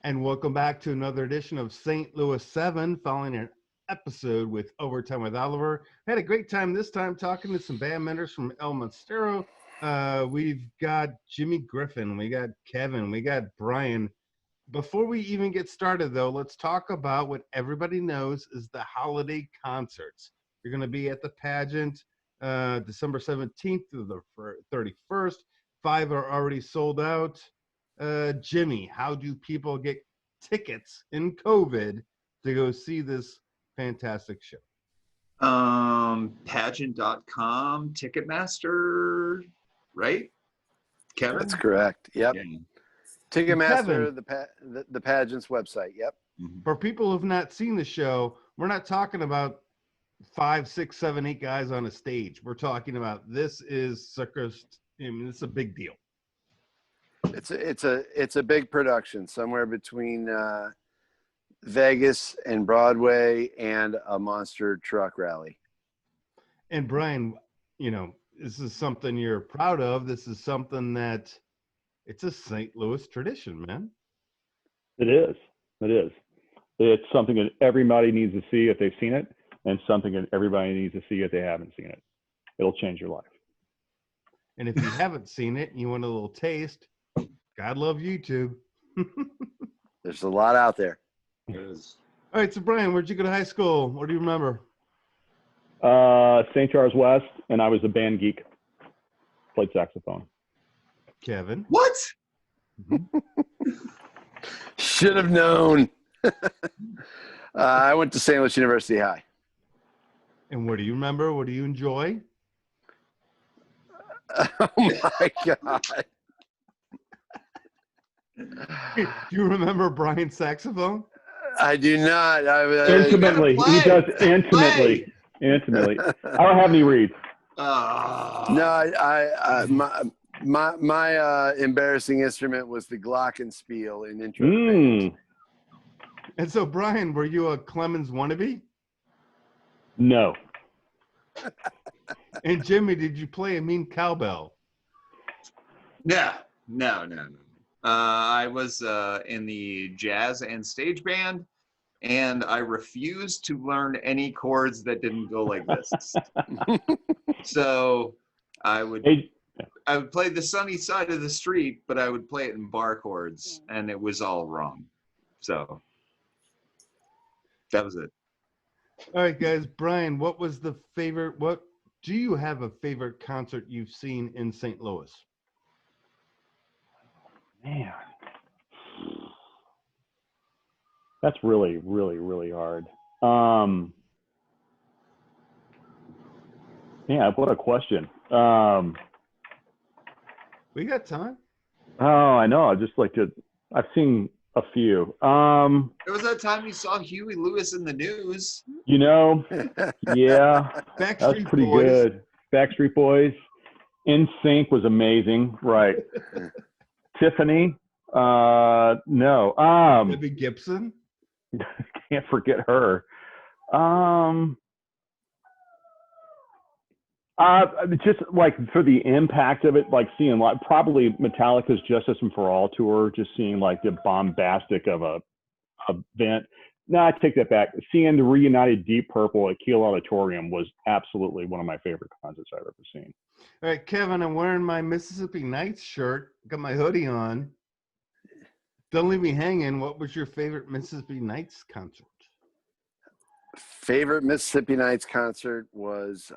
And welcome back to another edition of St. Louis 7, following an episode with Overtime with Oliver. Had a great time this time talking to some band members from E Monstero. We've got Jimmy Griffin, we got Kevin, we got Bryan. Before we even get started, though, let's talk about what everybody knows is the holiday concerts. You're going to be at the pageant December 17th to the 31st. 5 are already sold out. Jimmy, how do people get tickets in COVID to go see this fantastic show? Pageant.com, Ticketmaster, right? Kevin? That's correct. Yep. Yeah. Ticketmaster, the pageant's website. Yep. For people who've not seen the show, we're not talking about 5, 6, 7, 8 guys on a stage. We're talking about this is circus. I mean, it's a big deal. It's a big production, somewhere between Vegas and Broadway and a monster truck rally. And Bryan, you know, this is something you're proud of. This is something that it's a St. Louis tradition, man. It is. It is. It's something that everybody needs to see if they've seen it, and something that everybody needs to see if they haven't seen it. It'll change your life. And if you haven't seen it and you want a little taste, God love YouTube. There's a lot out there. It is. All right, so Bryan, where'd you go to high school? What do you remember? St. Charles West, and I was a band geek. Played saxophone. Kevin. What? Should have known. I went to St. Louis University High. And what do you remember? What do you enjoy? Oh my God. Do you remember Bryan's saxophone? I do not. Intimately. He does intimately. Intimately. I don't have any reeds. No, my embarrassing instrument was the glockenspiel in intro. And so, Bryan, were you a Clemens wannabe? No. And Jimmy, did you play a mean cowbell? No. I was in the jazz and stage band, and I refused to learn any chords that didn't go like this. So I would play the sunny side of the street, but I would play it in bar chords, and it was all wrong. So that was it. All right, guys. Bryan, what do you have a favorite concert you've seen in St. Louis? Man. That's really, really, really hard. Yeah, what a question. We got time. Oh, I know. I've seen a few. It was that time you saw Huey Lewis in the news. You know, yeah, that was pretty good. Backstreet Boys. NSYNC was amazing. Right. Tiffany. No. Debbie Gibson. Can't forget her. Just like for the impact of it, like seeing like probably Metallica's Justice and For All tour, just seeing like the bombastic of a event. No, I take that back. Seeing the reunited Deep Purple at Kiel Auditorium was absolutely one of my favorite concerts I've ever seen. All right, Kevin, I'm wearing my Mississippi Nights shirt. Got my hoodie on. Don't leave me hanging. What was your favorite Mississippi Nights concert? Favorite Mississippi Nights concert was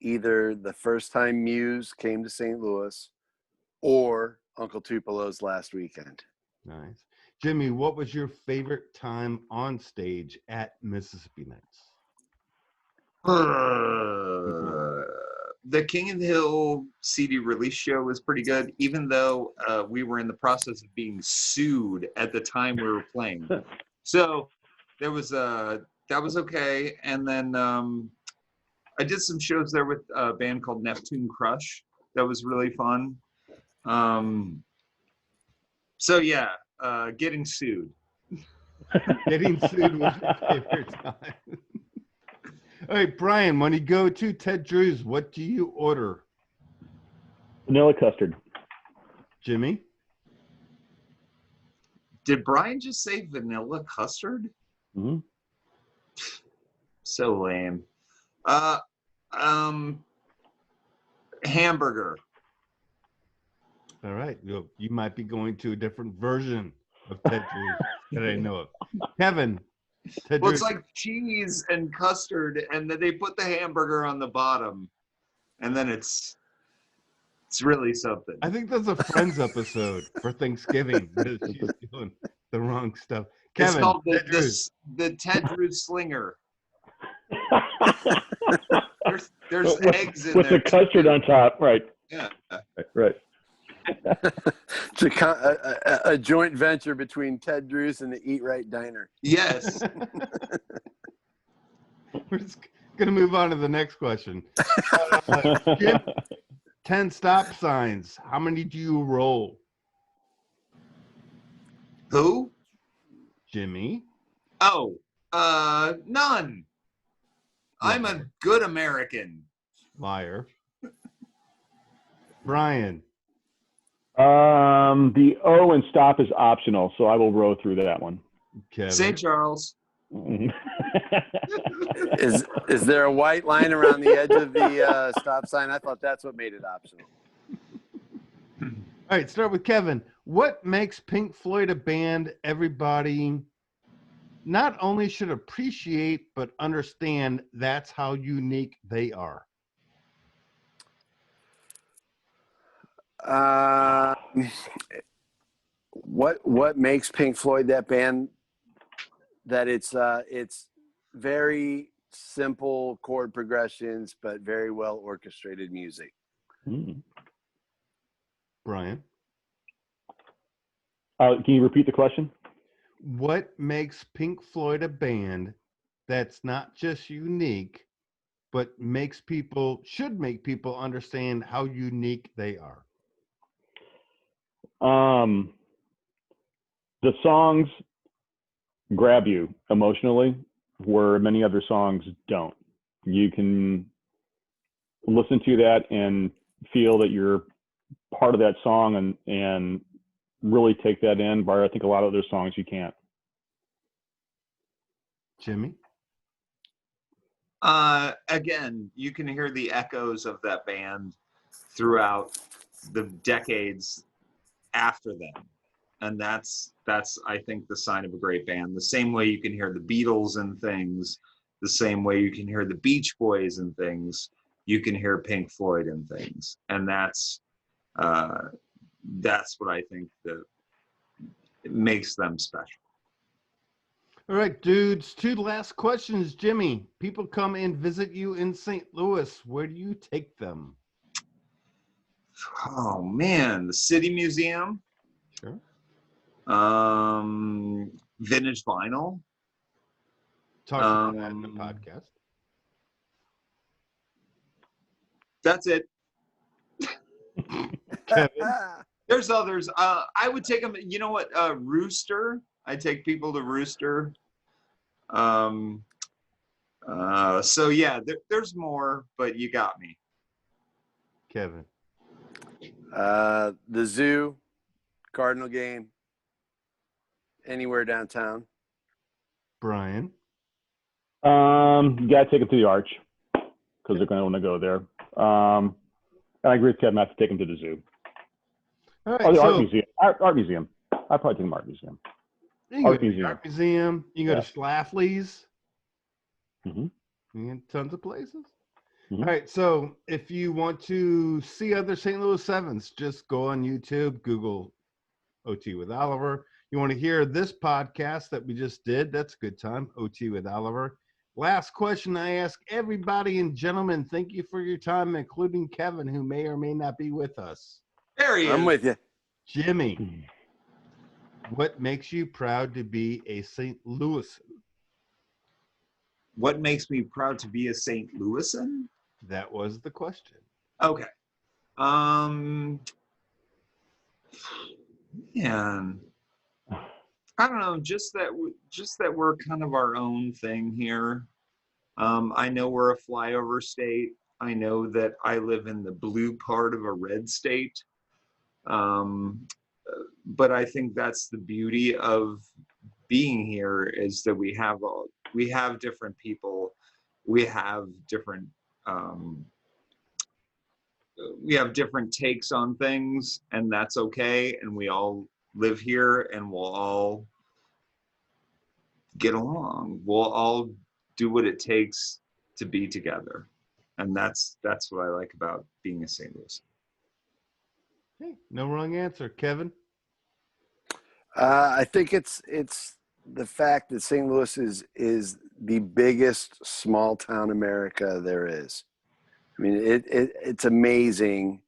either the first time Muse came to St. Louis or Uncle Tupelo's last weekend. Nice. Jimmy, what was your favorite time on stage at Mississippi Nights? The King of the Hill CD release show was pretty good, even though we were in the process of being sued at the time we were playing. So there was that was okay. And then I did some shows there with a band called Neptune Crush. That was really fun. So yeah, getting sued. Getting sued was your favorite time. All right, Bryan, when you go to Ted Drew's, what do you order? Vanilla custard. Jimmy? Did Bryan just say vanilla custard? Hmm. So lame. Hamburger. All right. You might be going to a different version of Ted Drewes that I know of. Kevin, Ted Well, it's Drewes. like cheese and custard, and then they put the hamburger on the bottom, and then it's really something. I think that's a Friends episode for Thanksgiving. That she's doing the wrong stuff. It's Kevin, called Ted Drewes. the Ted Drewes Slinger. There's with, eggs in with there the custard too. on top, right? Yeah. Right. It's a joint venture between Ted Drewes and the Eat Right Diner. Yes. We're just gonna move on to the next question. Jim, 10 stop signs. How many do you roll? Who? Jimmy. Oh, none. I'm a good American. Liar. Bryan. The O and stop is optional, so I will row through that one. Kevin. St. Charles. Is there a white line around the edge of the stop sign? I thought that's what made it optional. All right, start with Kevin. What makes Pink Floyd a band everybody not only should appreciate, but understand that's how unique they are? What makes Pink Floyd that band? That it's very simple chord progressions, but very well orchestrated music. Bryan. Can you repeat the question? What makes Pink Floyd a band that's not just unique, but should make people understand how unique they are? The songs grab you emotionally where many other songs don't. You can listen to that and feel that you're part of that song and really take that in, but I think a lot of other songs you can't. Jimmy? Again, you can hear the echoes of that band throughout the decades after them. And that's I think the sign of a great band. The same way you can hear the Beatles and things, the same way you can hear the Beach Boys and things, you can hear Pink Floyd and things. And that's what I think that makes them special. All right, dudes, 2 last questions. Jimmy, people come and visit you in St. Louis. Where do you take them? Oh man, the City Museum. Sure. Vintage vinyl. Talk about that in the podcast. That's it. Kevin? There's others. I would take them. You know what? Rooster. I take people to Rooster. So yeah, there's more, but you got me. Kevin? The zoo, Cardinal game, anywhere downtown. Bryan? You gotta take them to the Arch because they're gonna want to go there. I agree with Kevin. I have to take them to the zoo. All right, Or the so art museum. Art museum. I'd probably take them to Art museum. you can go Art to the museum. Art Museum. You can go Yeah. to Schlafly's. Mm-hmm. You can tons of places. Mm-hmm. All right, so if you want to see other St. Louis Sevens, just go on YouTube, Google OT with Oliver. You want to hear this podcast that we just did? That's a good time, OT with Oliver. Last question I ask everybody, and gentlemen, thank you for your time, including Kevin, who may or may not be with us. There he is. I'm with you. Jimmy, what makes you proud to be a St. Louisan? What makes me proud to be a St. Louisan? That was the question. Okay. Man, I don't know. Just that we're kind of our own thing here. I know we're a flyover state. I know that I live in the blue part of a red state. but I think that's the beauty of being here, is that we have different people, we have different takes on things, and that's okay. And we all live here, and we'll all get along. We'll all do what it takes to be together, and that's what I like about being a St. Louis. Hey, no wrong answer, Kevin. I think it's the fact that St. Louis is the biggest small town America there is. I mean, it's amazing.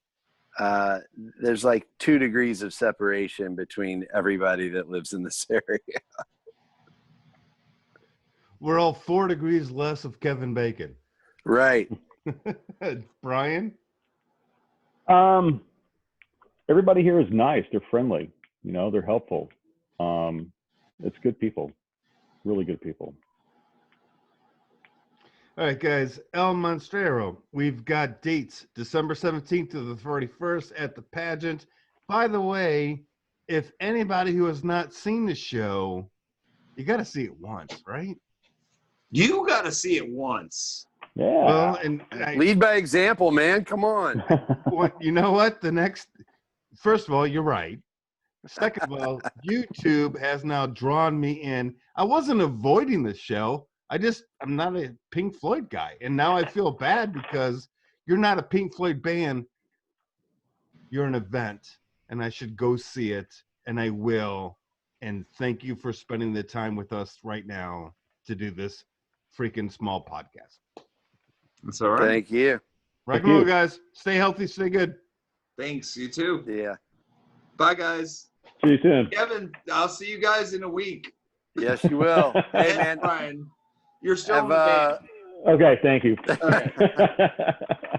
There's like 2 degrees of separation between everybody that lives in this area. We're all 4 degrees less of Kevin Bacon. Right. Bryan? Everybody here is nice. They're friendly. You know, they're helpful. It's good people, really good people. All right, guys. E Monstero. We've got dates December 17th to the 31st at the pageant. By the way, if anybody who has not seen the show, you got to see it once, right? You got to see it once. Yeah. Well, and Lead by example, man. Come on. you know what? First of all, you're right. Second of all, YouTube has now drawn me in. I wasn't avoiding the show. I'm not a Pink Floyd guy. And now I feel bad because you're not a Pink Floyd band. You're an event, and I should go see it, and I will. And thank you for spending the time with us right now to do this freaking small podcast. That's all right. Thank you. Rock Thank and roll, you. guys. Stay healthy, stay good. Thanks. You too. Yeah. Bye, guys. See you soon. Kevin, I'll see you guys in a week. Yes, you will. Hey, And man. Bryan, you're still Have, in the band. Okay, thank you. Okay.